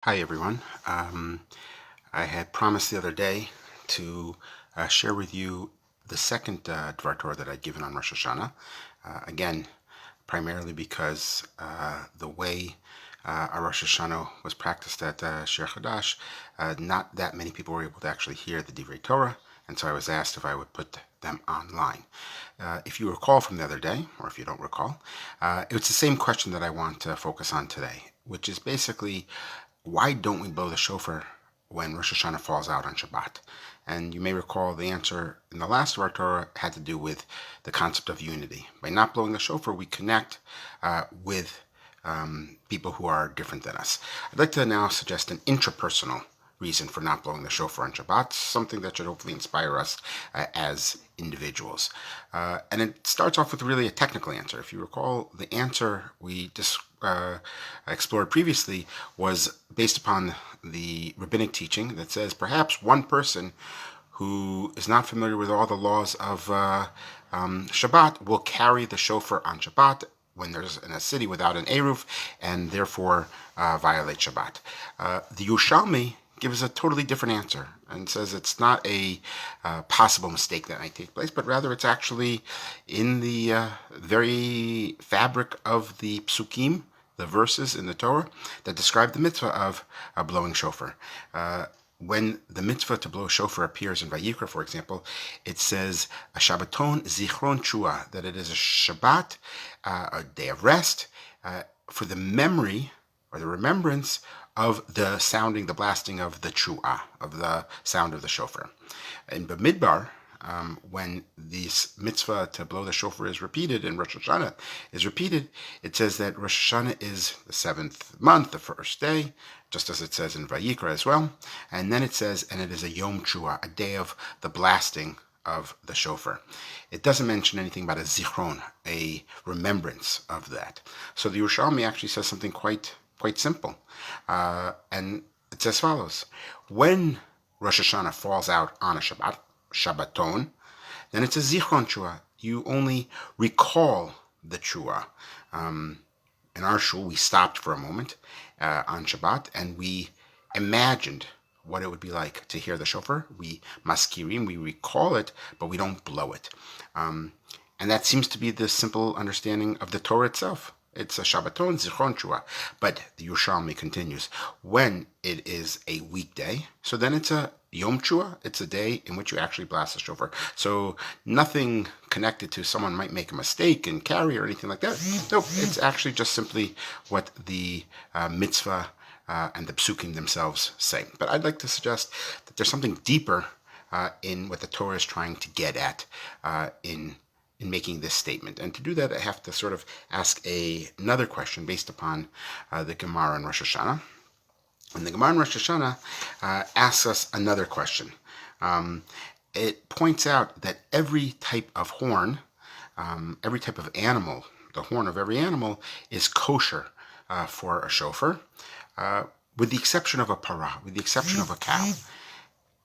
Hi everyone. I had promised the other day to share with you the second Dvar Torah that I'd given on Rosh Hashanah. Again, primarily because the way our Rosh Hashanah was practiced at Shir Hadash, not that many people were able to actually hear the Divrei Torah, and so I was asked if I would put them online. If you recall from the other day, or if you don't recall, it's the same question that I want to focus on today, which is basically, why don't we blow the shofar when Rosh Hashanah falls out on Shabbat? And you may recall the answer in the last of our Torah had to do with the concept of unity. By not blowing the shofar, we connect with people who are different than us. I'd like to now suggest an intrapersonal reason for not blowing the shofar on Shabbat, something that should hopefully inspire us as individuals. And it starts off with really a technical answer. If you recall, the answer we explored previously was based upon the rabbinic teaching that says perhaps one person who is not familiar with all the laws of Shabbat will carry the shofar on Shabbat when there's in a city without an Eruv, and therefore violate Shabbat. The Yerushalmi gives a totally different answer and says it's not a possible mistake that might take place, but rather it's actually in the very fabric of the psukim, the verses in the Torah that describe the mitzvah of blowing shofar. When the mitzvah to blow shofar appears in Vayikra, for example, it says a Shabbaton Zichron Chua, that it is a Shabbat, a day of rest, for the memory or the remembrance of the sounding, the blasting of the Chua, of the sound of the shofar. In Bamidbar, when this mitzvah to blow the shofar is repeated and Rosh Hashanah is repeated, it says that Rosh Hashanah is the 7th month, the first day, just as it says in Vayikra as well. And then it says, and it is a Yom Chua, a day of the blasting of the shofar. It doesn't mention anything about a zichron, a remembrance of that. So the Yerushalmi actually says something quite simple. And it's as follows. When Rosh Hashanah falls out on a Shabbaton, then it's a zichron chua. You only recall the chua. In our shul, we stopped for a moment on Shabbat, and we imagined what it would be like to hear the shofar. We maskirim, we recall it, but we don't blow it. And that seems to be the simple understanding of the Torah itself. It's a Shabbaton Zichron Chua. But the Yerushalmi continues, when it is a weekday, so then it's a Yom Chua. It's a day in which you actually blast the shofar. So nothing connected to someone might make a mistake and carry or anything like that. Nope, it's actually just simply what the mitzvah and the psukim themselves say. But I'd like to suggest that there's something deeper in what the Torah is trying to get at in making this statement. And to do that, I have to sort of ask another question based upon the Gemara in Rosh Hashanah. And the Gemara in Rosh Hashanah asks us another question. It points out that every type of horn, every type of animal, the horn of every animal is kosher for a shofar, with the exception of a parah, with the exception of a cow.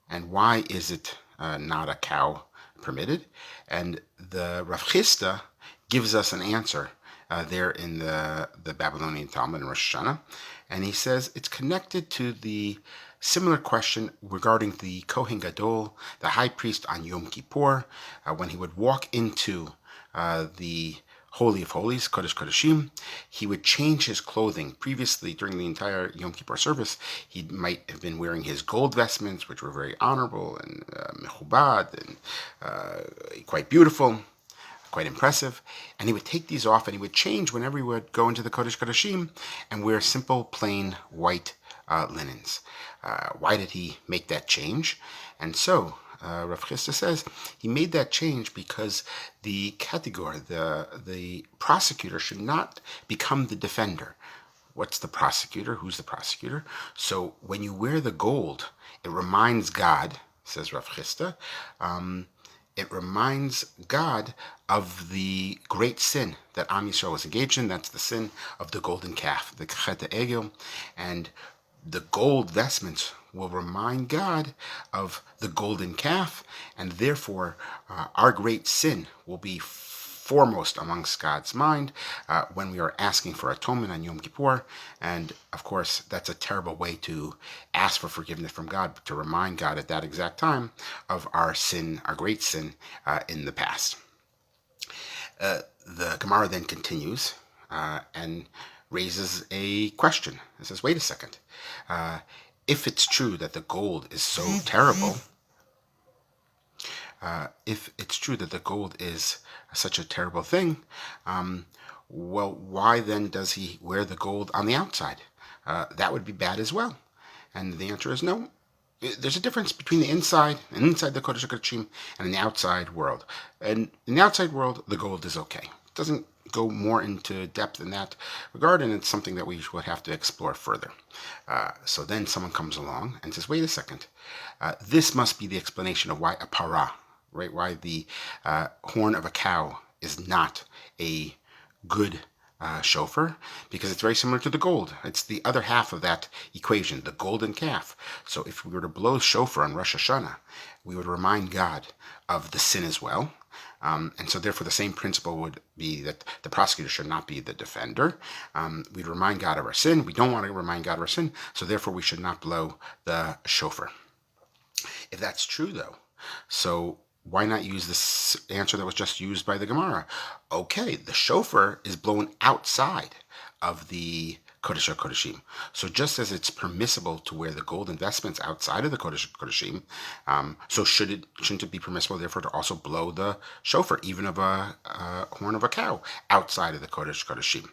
And why is it not a cow permitted? And the Rav Chisda gives us an answer there in the Babylonian Talmud in Rosh Hashanah, and he says it's connected to the similar question regarding the Kohen Gadol, the high priest on Yom Kippur, when he would walk into the Holy of Holies, Kodesh Kodeshim, he would change his clothing. Previously, during the entire Yom Kippur service, he might have been wearing his gold vestments, which were very honorable and mechubad and quite beautiful, quite impressive. And he would take these off and he would change whenever he would go into the Kodesh Kodeshim and wear simple, plain, white linens. Why did he make that change? And so, Rav Chisda says he made that change because the category, the prosecutor, should not become the defender. What's the prosecutor? Who's the prosecutor? So when you wear the gold, it reminds God, says Rav Chisda, it reminds God of the great sin that Am Yisrael was engaged in. That's the sin of the golden calf, the Chet Egel, and the gold vestments will remind God of the golden calf, and therefore our great sin will be foremost amongst God's mind when we are asking for atonement on Yom Kippur. And of course, that's a terrible way to ask for forgiveness from God, but to remind God at that exact time of our sin, our great sin in the past. The Gemara then continues and raises a question. It says, wait a second. If it's true that the gold is so terrible, if it's true that the gold is such a terrible thing, well, why then does he wear the gold on the outside? That would be bad as well. And the answer is no. There's a difference between the inside the Kodesh HaKodeshim and in the outside world. And in the outside world, the gold is okay. It doesn't go more into depth in that regard, and it's something that we would have to explore further. So then someone comes along and says, wait a second. This must be the explanation of why a para, right? Why the horn of a cow is not a good shofar, because it's very similar to the gold. It's the other half of that equation, the golden calf. So if we were to blow shofar on Rosh Hashana, we would remind God of the sin as well. And so therefore the same principle would be that the prosecutor should not be the defender. We'd remind God of our sin. We don't want to remind God of our sin, so therefore we should not blow the shofar. If that's true though, so why not use this answer that was just used by the Gemara? Okay, the shofar is blown outside of the Kodesh HaKodeshim. So just as it's permissible to wear the gold investments outside of the Kodesh HaKodeshim, so shouldn't it be permissible, therefore, to also blow the shofar, even of a horn of a cow, outside of the Kodesh HaKodeshim?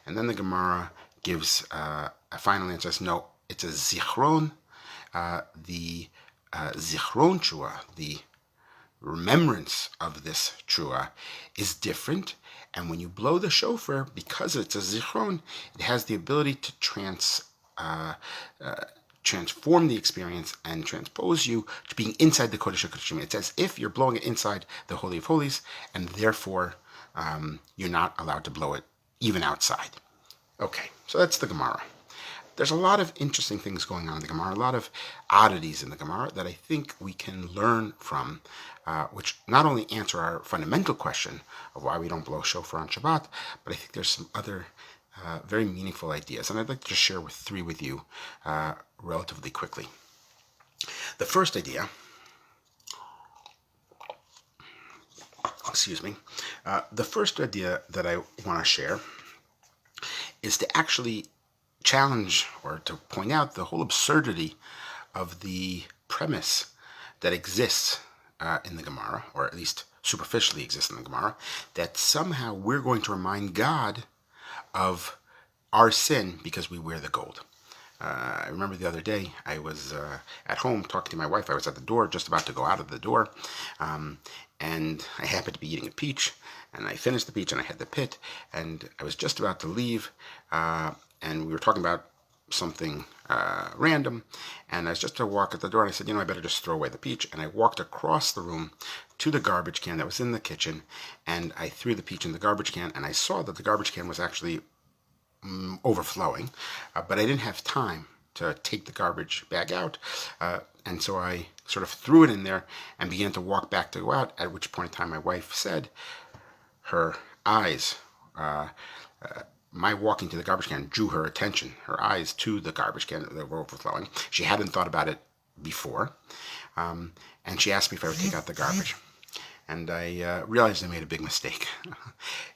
And then the Gemara gives a final answer. Says, no, it's a zichron, the zichron trua, the remembrance of this trua is different, and when you blow the shofar, because it's a zichron, it has the ability to transform the experience and transpose you to being inside the Kodesh HaKodeshim. It's as if you're blowing it inside the Holy of Holies, and therefore you're not allowed to blow it even outside. Okay, so that's the Gemara. There's a lot of interesting things going on in the Gemara, a lot of oddities in the Gemara that I think we can learn from, which not only answer our fundamental question of why we don't blow shofar on Shabbat, but I think there's some other very meaningful ideas. And I'd like to just share three with you relatively quickly. The first idea, the first idea that I want to share is to actually challenge or to point out the whole absurdity of the premise that exists in the Gemara, or at least superficially exists in the Gemara, that somehow we're going to remind God of our sin because we wear the gold. I remember the other day I was at home talking to my wife. I was at the door, just about to go out of the door, and I happened to be eating a peach, and I finished the peach and I had the pit, and I was just about to leave, and we were talking about something random, and I was just to walk at the door, and I said, I better just throw away the peach, and I walked across the room to the garbage can that was in the kitchen, and I threw the peach in the garbage can, and I saw that the garbage can was actually overflowing, but I didn't have time to take the garbage bag out, and so I sort of threw it in there and began to walk back to go out, at which point in time my wife said her eyes, my walking to the garbage can drew her attention, her eyes to the garbage can that were overflowing. She hadn't thought about it before, and she asked me if I would take out the garbage. And I realized I made a big mistake.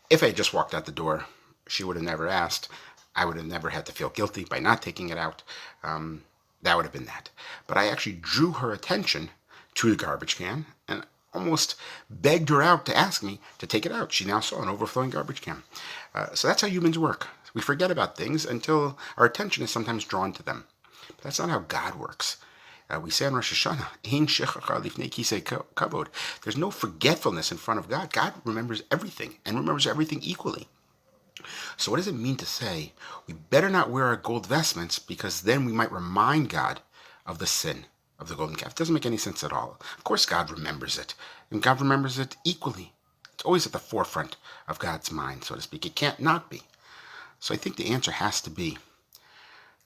If I had just walked out the door, she would have never asked. I would have never had to feel guilty by not taking it out. That would have been that. But I actually drew her attention to the garbage can and almost begged her out to ask me to take it out. She now saw an overflowing garbage can. So that's how humans work. We forget about things until our attention is sometimes drawn to them. But that's not how God works. We say on Rosh Hashana, Ein shechacha lifnei kisei kavod. There's no forgetfulness in front of God. God remembers everything and remembers everything equally. So what does it mean to say we better not wear our gold vestments because then we might remind God of the sin of the golden calf? It doesn't make any sense at all. Of course God remembers it, and God remembers it equally. It's always at the forefront of God's mind, so to speak. It can't not be. So I think the answer has to be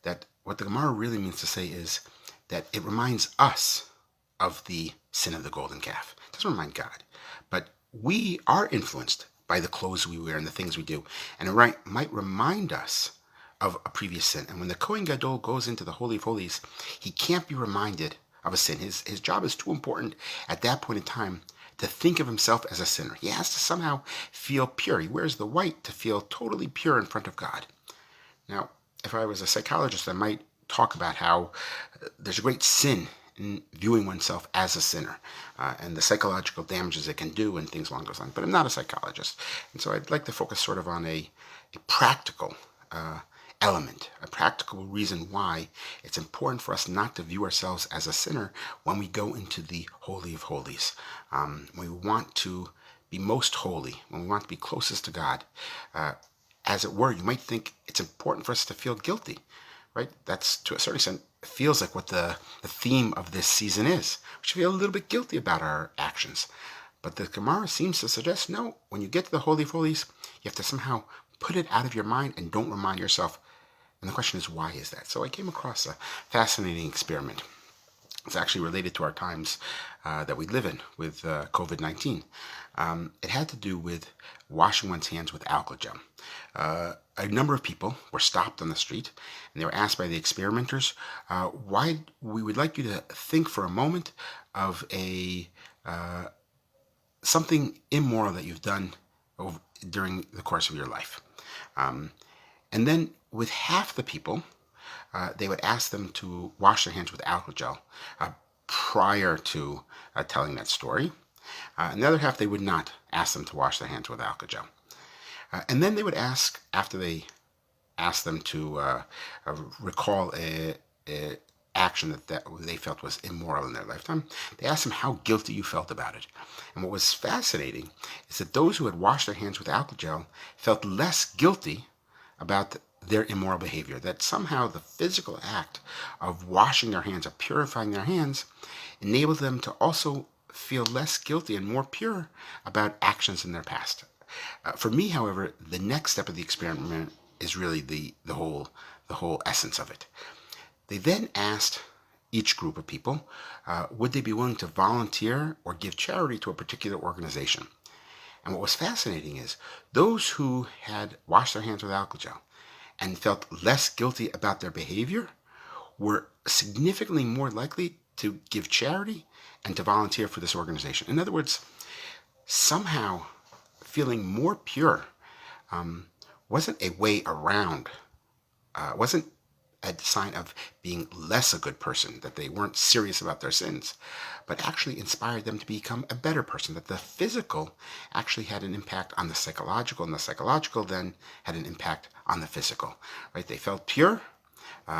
that what the Gemara really means to say is that it reminds us of the sin of the golden calf. It doesn't remind God. But we are influenced by the clothes we wear and the things we do. And it might remind us of a previous sin. And when the Kohen Gadol goes into the Holy of Holies, he can't be reminded of a sin. His job is too important at that point in time to think of himself as a sinner. He has to somehow feel pure. He wears the white to feel totally pure in front of God. Now, if I was a psychologist, I might talk about how there's a great sin in viewing oneself as a sinner and the psychological damages it can do and things along those lines. But I'm not a psychologist. And so I'd like to focus sort of on a practical element, a practical reason why it's important for us not to view ourselves as a sinner when we go into the Holy of Holies. We want to be most holy, when we want to be closest to God. As it were, you might think it's important for us to feel guilty, right? That's, to a certain extent, feels like what the theme of this season is. We should feel a little bit guilty about our actions. But the Gemara seems to suggest, no, when you get to the Holy of Holies, you have to somehow put it out of your mind and don't remind yourself. And the question is, why is that? So I came across a fascinating experiment. It's actually related to our times that we live in with COVID-19. It had to do with washing one's hands with alcohol gel. A number of people were stopped on the street, and they were asked by the experimenters, why we would like you to think for a moment of something immoral that you've done during the course of your life. And then with half the people, they would ask them to wash their hands with alcohol gel prior to telling that story. And the other half, they would not ask them to wash their hands with alcohol gel. And then they would ask, after they asked them to recall a action that they felt was immoral in their lifetime, they asked them how guilty you felt about it. And what was fascinating is that those who had washed their hands with alcohol gel felt less guilty about their immoral behavior, that somehow the physical act of washing their hands, of purifying their hands, enabled them to also feel less guilty and more pure about actions in their past. For me, however, the next step of the experiment is really the whole essence of it. They then asked each group of people, would they be willing to volunteer or give charity to a particular organization? And what was fascinating is those who had washed their hands with alcohol gel and felt less guilty about their behavior were significantly more likely to give charity and to volunteer for this organization. In other words, somehow feeling more pure wasn't a way around, wasn't a sign of being less a good person, that they weren't serious about their sins, but actually inspired them to become a better person, that the physical actually had an impact on the psychological, and the psychological then had an impact on the physical, right? They felt pure,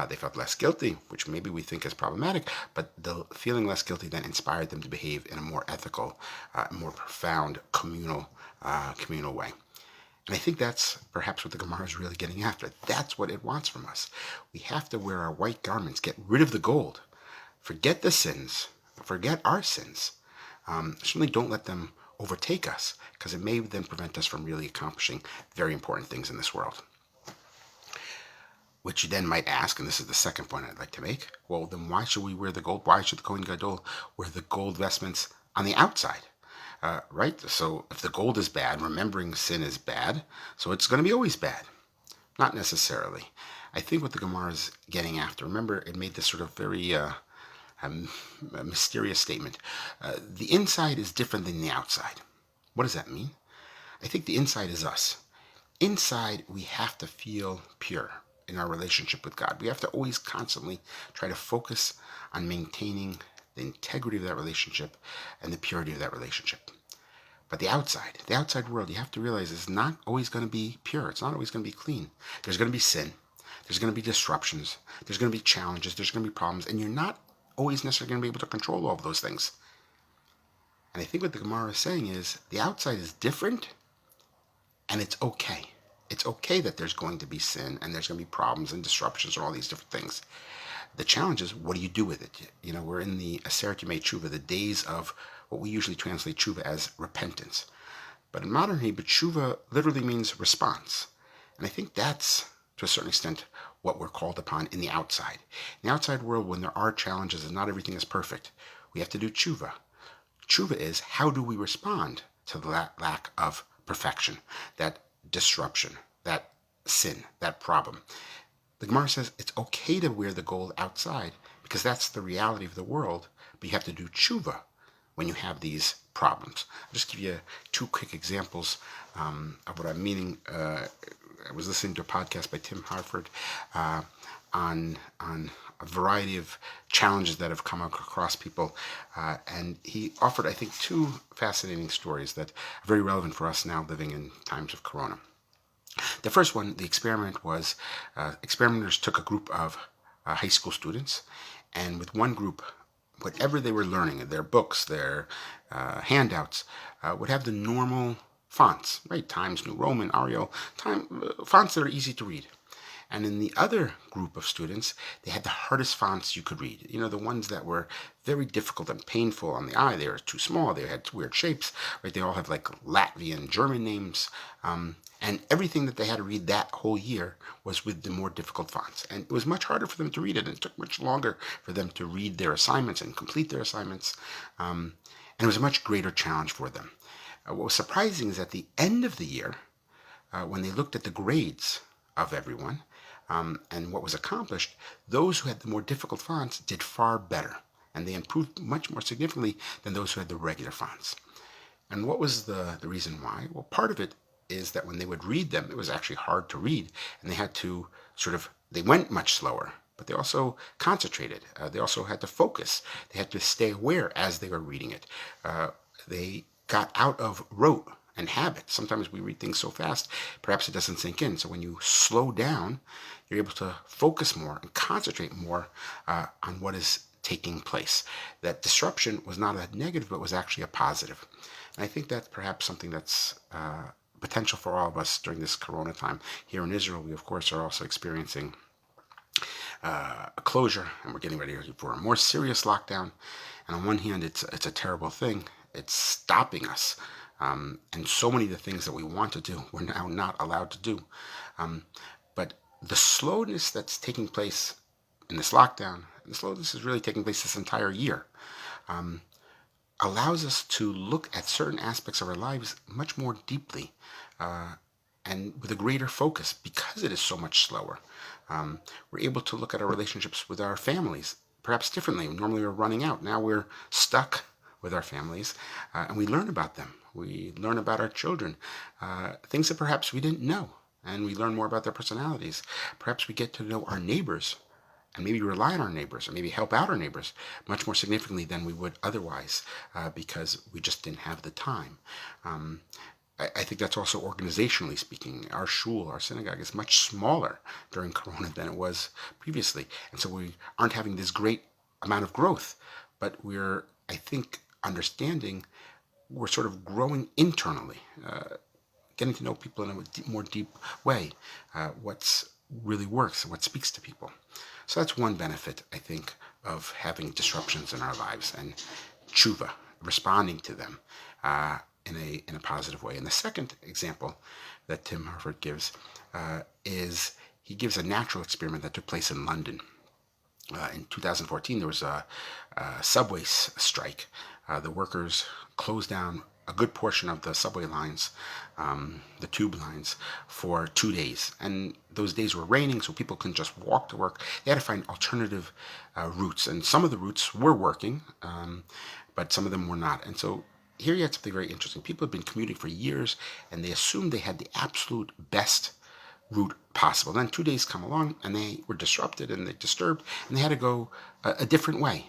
they felt less guilty, which maybe we think is problematic, but the feeling less guilty then inspired them to behave in a more ethical, more profound, communal way. And I think that's perhaps what the Gemara is really getting after. That's what it wants from us. We have to wear our white garments, get rid of the gold, forget the sins, forget our sins. Certainly don't let them overtake us, because it may then prevent us from really accomplishing very important things in this world. Which you then might ask, and this is the second point I'd like to make, well, then why should we wear the gold? Why should the Kohen Gadol wear the gold vestments on the outside? Right? So if the gold is bad, remembering sin is bad, so it's going to be always bad. Not necessarily. I think what the Gemara is getting after, remember, it made this sort of very mysterious statement. The inside is different than the outside. What does that mean? I think the inside is us. Inside, we have to feel pure in our relationship with God. We have to always constantly try to focus on maintaining the integrity of that relationship and the purity of that relationship. But the outside world, you have to realize is not always going to be pure. It's not always going to be clean. There's going to be sin. There's going to be disruptions. There's going to be challenges. There's going to be problems. And you're not always necessarily going to be able to control all of those things. And I think what the Gemara is saying is the outside is different, and it's okay. It's okay that there's going to be sin and there's going to be problems and disruptions and all these different things. The challenge is, what do you do with it? You know, we're in the Aseret Yemei Tshuva, the days of what we usually translate tshuva as repentance. But in modern Hebrew, tshuva literally means response. And I think that's, to a certain extent, what we're called upon in the outside. In the outside world, when there are challenges and not everything is perfect, we have to do tshuva. Tshuva is, how do we respond to the lack of perfection, that disruption, that sin, that problem. The Gemara says it's okay to wear the gold outside because that's the reality of the world, but you have to do tshuva when you have these problems. I'll just give you two quick examples of what I'm meaning. I was listening to a podcast by Tim Harford on a variety of challenges that have come across people, and he offered, I think, two fascinating stories that are very relevant for us now living in times of Corona. The first one, the experiment was, experimenters took a group of high school students, and with one group, whatever they were learning, their books, their handouts, would have the normal fonts, right? Times New Roman, Arial, fonts that are easy to read. And in the other group of students, they had the hardest fonts you could read. You know, the ones that were very difficult and painful on the eye. They were too small. They had weird shapes, right? They all have like Latvian, German names. And everything that they had to read that whole year was with the more difficult fonts. And it was much harder for them to read it. And it took much longer for them to read their assignments and complete their assignments. And it was a much greater challenge for them. What was surprising is at the end of the year, when they looked at the grades of everyone, and what was accomplished, those who had the more difficult fonts did far better, and they improved much more significantly than those who had the regular fonts. And what was the reason why? Well, part of it is that when they would read them, it was actually hard to read, and they had to they went much slower, but they also concentrated. They also had to focus. They had to stay aware as they were reading it. They got out of rote and habit. Sometimes we read things so fast, perhaps it doesn't sink in. So when you slow down, you're able to focus more and concentrate more on what is taking place. That disruption was not a negative, but was actually a positive. And I think that's perhaps something that's potential for all of us during this Corona time. Here in Israel, we of course are also experiencing a closure, and we're getting ready for a more serious lockdown. And on one hand, it's a terrible thing. It's stopping us. And so many of the things that we want to do, we're now not allowed to do. But the slowness that's taking place in this lockdown, and the slowness is really taking place this entire year, allows us to look at certain aspects of our lives much more deeply and with a greater focus because it is so much slower. We're able to look at our relationships with our families perhaps differently. Normally we're running out. Now we're stuck with our families, and we learn about them. We learn about our children, things that perhaps we didn't know, and we learn more about their personalities. Perhaps we get to know our neighbors and maybe rely on our neighbors or maybe help out our neighbors much more significantly than we would otherwise because we just didn't have the time. I think that's also organizationally speaking. Our shul, our synagogue is much smaller during Corona than it was previously. And so we aren't having this great amount of growth, but we're, I think, understanding we're sort of growing internally, getting to know people in a more deep way, what's really works and what speaks to people. So that's one benefit, I think, of having disruptions in our lives and tshuva, responding to them in a positive way. And the second example that Tim Harford gives is he gives a natural experiment that took place in London. In 2014, there was a subway strike. The workers closed down a good portion of the subway lines, the tube lines, for 2 days. And those days were raining, so people couldn't just walk to work. They had to find alternative routes. And some of the routes were working, but some of them were not. And so here you had something very interesting. People had been commuting for years, and they assumed they had the absolute best route possible. Then 2 days come along, and they were disrupted, and they disturbed, and they had to go a different way.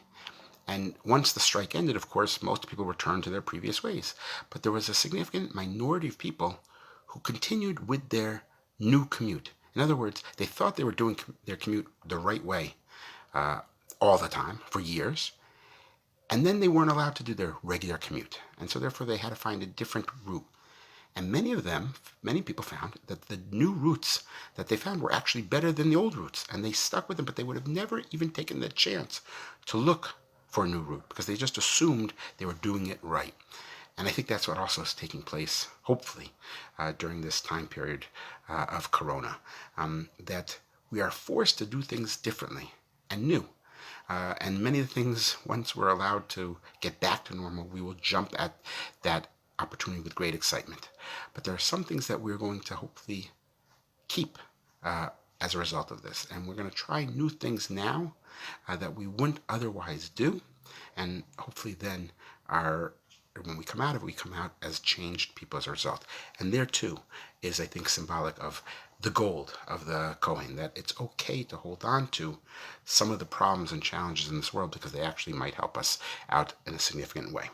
And once the strike ended, of course, most people returned to their previous ways. But there was a significant minority of people who continued with their new commute. In other words, they thought they were doing their commute the right way all the time for years. And then they weren't allowed to do their regular commute. And so therefore they had to find a different route. And many people found that the new routes that they found were actually better than the old routes. And they stuck with them, but they would have never even taken the chance to look for a new route because they just assumed they were doing it right. And I think that's what also is taking place, hopefully, during this time period of Corona, that we are forced to do things differently and new. And many of the things, once we're allowed to get back to normal, we will jump at that opportunity with great excitement. But there are some things that we're going to hopefully keep as a result of this. And we're going to try new things now that we wouldn't otherwise do. And hopefully then when we come out of it, we come out as changed people as a result. And there too is, I think, symbolic of the gold of the Kohen, that it's okay to hold on to some of the problems and challenges in this world because they actually might help us out in a significant way.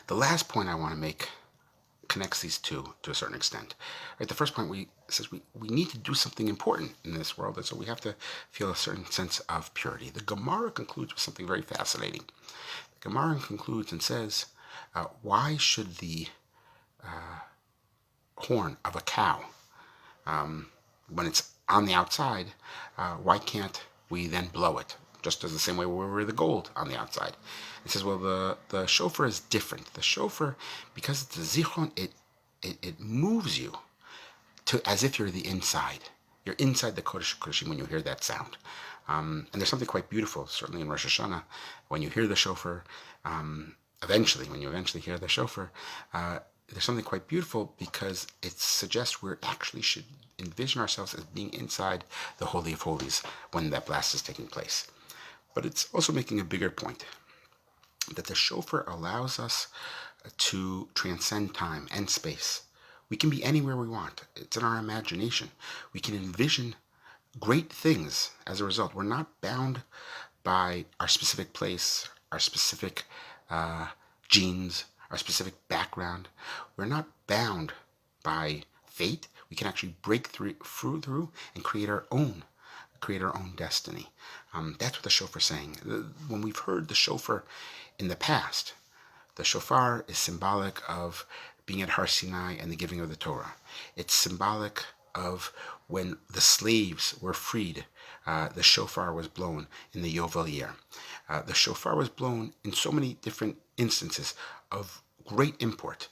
The last point I want to make connects these two to a certain extent. Right, the first point says we need to do something important in this world, and so we have to feel a certain sense of purity. The Gemara concludes with something very fascinating. The Gemara concludes and says, why should the horn of a cow, when it's on the outside, why can't we then blow it? Just as the same way we were the gold on the outside. It says, well, the shofar is different. The shofar, because it's a zichron, it moves you to as if you're the inside. You're inside the Kodesh Kodeshim when you hear that sound. And there's something quite beautiful, certainly in Rosh Hashana, when you hear the shofar, when you eventually hear the shofar, there's something quite beautiful because it suggests we actually should envision ourselves as being inside the Holy of Holies when that blast is taking place. But it's also making a bigger point, that the shofar allows us to transcend time and space. We can be anywhere we want. It's in our imagination. We can envision great things as a result. We're not bound by our specific place, our specific genes, our specific background. We're not bound by fate. We can actually break through and create our own destiny. That's what the shofar is saying. When we've heard the shofar in the past, the shofar is symbolic of being at Har Sinai and the giving of the Torah. It's symbolic of when the slaves were freed. The shofar was blown in the Yovel year. The shofar was blown in so many different instances of great import.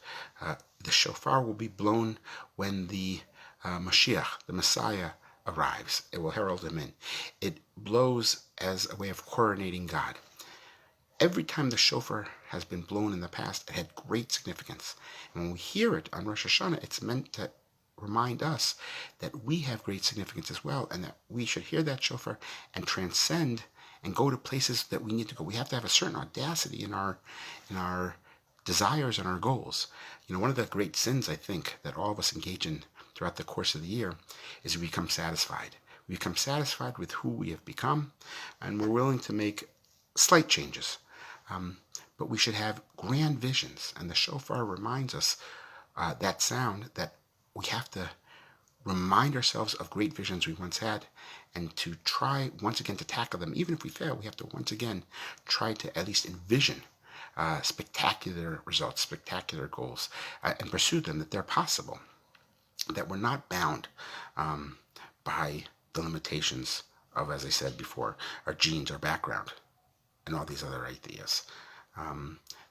The shofar will be blown when the Mashiach, the Messiah, arrives. It will herald him in. It blows as a way of coronating God. Every time the shofar has been blown in the past, it had great significance. And when we hear it on Rosh Hashana, it's meant to remind us that we have great significance as well, and that we should hear that shofar and transcend and go to places that we need to go. We have to have a certain audacity in our desires and our goals. One of the great sins, I think, that all of us engage in throughout the course of the year is we become satisfied. We become satisfied with who we have become, and we're willing to make slight changes. But we should have grand visions, and the shofar reminds us that sound that we have to remind ourselves of great visions we once had, and to try once again to tackle them. Even if we fail, we have to once again try to at least envision spectacular results, spectacular goals, and pursue them, that they're possible, that we're not bound by the limitations of, as I said before, our genes, our background, and all these other ideas.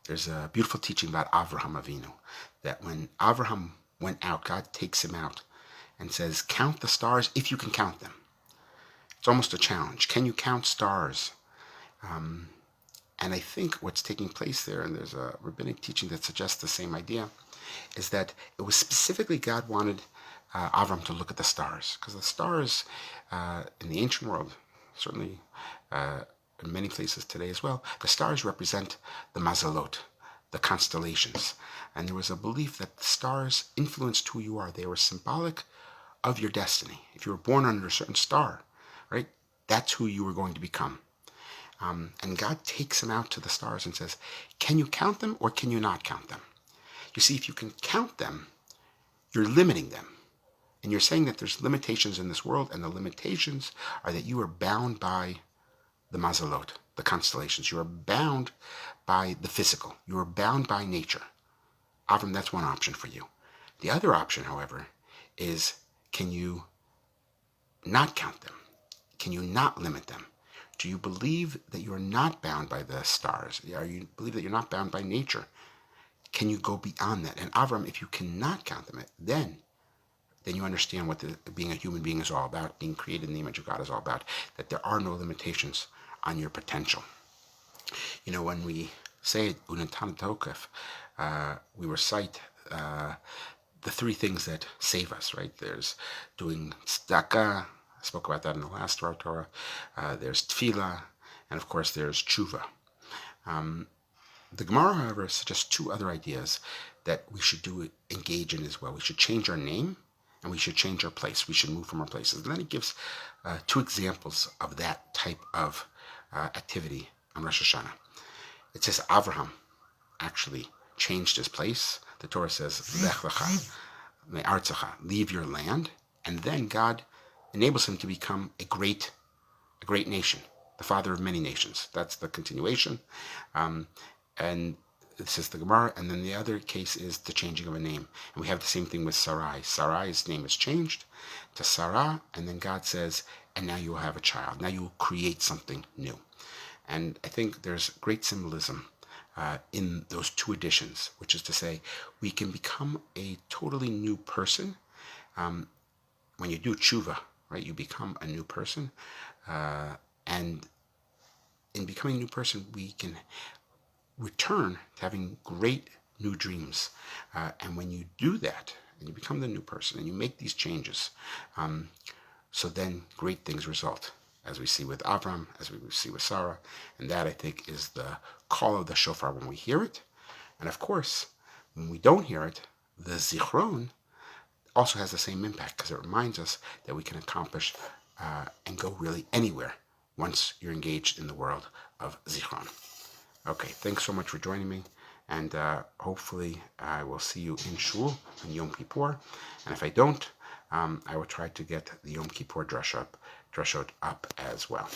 There's a beautiful teaching about Avraham Avinu, that when Avraham went out, God takes him out and says, count the stars if you can count them. It's almost a challenge. Can you count stars? And I think what's taking place there, and there's a rabbinic teaching that suggests the same idea, is that it was specifically God wanted Avram to look at the stars, because the stars in the ancient world, certainly in many places today as well, the stars represent the mazalot, the constellations. And there was a belief that the stars influenced who you are. They were symbolic of your destiny. If you were born under a certain star, right, that's who you were going to become. And God takes him out to the stars and says, can you count them or can you not count them? You see, if you can count them, you're limiting them. And you're saying that there's limitations in this world, and the limitations are that you are bound by the mazalot, the constellations. You are bound by the physical. You are bound by nature. Avram, that's one option for you. The other option, however, is, can you not count them? Can you not limit them? Do you believe that you are not bound by the stars? Or you believe that you're not bound by nature? Can you go beyond that? And Avram, if you cannot count them, then you understand what being a human being is all about, being created in the image of God is all about, that there are no limitations on your potential. When we say it unatan tokef. We recite the three things that save us, right? There's doing tzedakah. I spoke about that in the last Torah. There's tefillah, and of course there's tshuva. The Gemara, however, suggests two other ideas that we should engage in as well. We should change our name, and we should change our place. We should move from our places. And then it gives two examples of that type of activity on Rosh Hashanah. It says Avraham actually changed his place. The Torah says, Lech lecha me'artzecha, leave your land. And then God enables him to become a great nation, the father of many nations. That's the continuation. And this is the Gemara. And then the other case is the changing of a name. And we have the same thing with Sarai. Sarai's name is changed to Sarah. And then God says, and now you will have a child. Now you will create something new. And I think there's great symbolism in those two additions, which is to say, we can become a totally new person. When you do tshuva, right, you become a new person. And in becoming a new person, we can return to having great new dreams. And when you do that, and you become the new person, and you make these changes, so then great things result, as we see with Avram, as we see with Sarah. And that, I think, is the call of the shofar when we hear it. And of course, when we don't hear it, the zichron also has the same impact, because it reminds us that we can accomplish and go really anywhere once you're engaged in the world of zichron. Okay, thanks so much for joining me, and hopefully I will see you in shul on Yom Kippur. And if I don't, I will try to get the Yom Kippur drashot up as well.